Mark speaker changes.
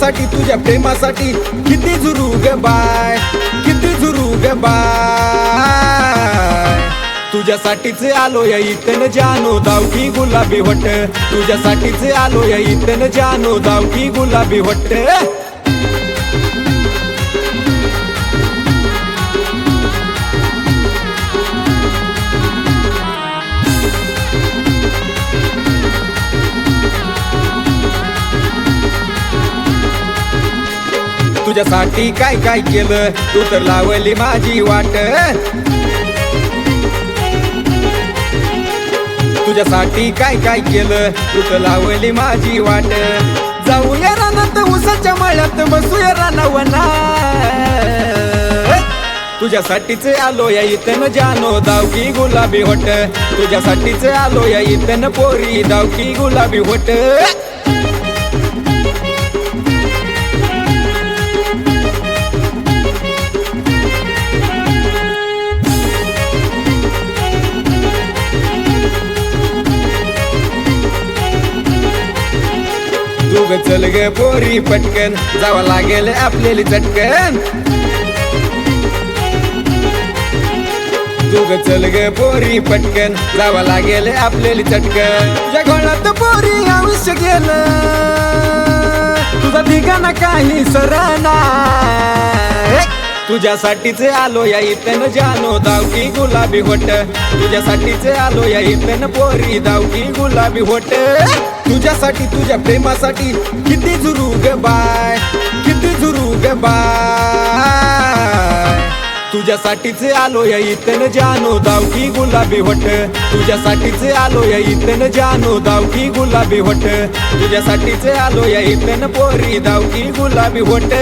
Speaker 1: तुझ्यासाठी तुझ्या प्रेमासाठी किती झुरू ग बाय, किती झुरू ग बाय. तुझ्यासाठीच आलो या इथन जानो दावकी गुलाबी होट, तुझ्यासाठीच आलो या इथन जानो दावकी गुलाबी होट. तुझ्यासाठी काय काय केलं तू तर लावली माझी वाट, तुझ्यासाठी काय काय केलं तू तर लावली माझी वाट. जाऊया रानात उसाच्या मळ्यात बसूया रानावनात, तुझ्यासाठीच आलो या इथन जानो दावकी गुलाबी होट, तुझ्यासाठीच आलो या इथन पोरी दावकी गुलाबी होट. तू ग चल ग पोरी पटकन जावा लागेल आपल्याला चटकन, तू ग चल ग पोरी पटकन जावा लागेल आपल्याला चटकन. तुझ्या घोळात पोरी आयुष्य गेलं, तुझा ठिकाणा काही सरना. तुझ्यासाठीच आलो या इथन जानो दावकी गुलाबी होट, तुझ्यासाठीच आलो या इथन पोरी दावकी गुलाबी होट. तुझ्यासाठी तुझ्या प्रेमासाठी किती झुरू ग बाय, किती झुरू ग बाय. तुझ्यासाठीच आलो या इथन जानो दावकी गुलाबी होट, तुझ्यासाठीच आलो या इथन जानो दावकी गुलाबी होट, तुझ्यासाठीच आलो या इथन पोरी दावकी गुलाबी होट.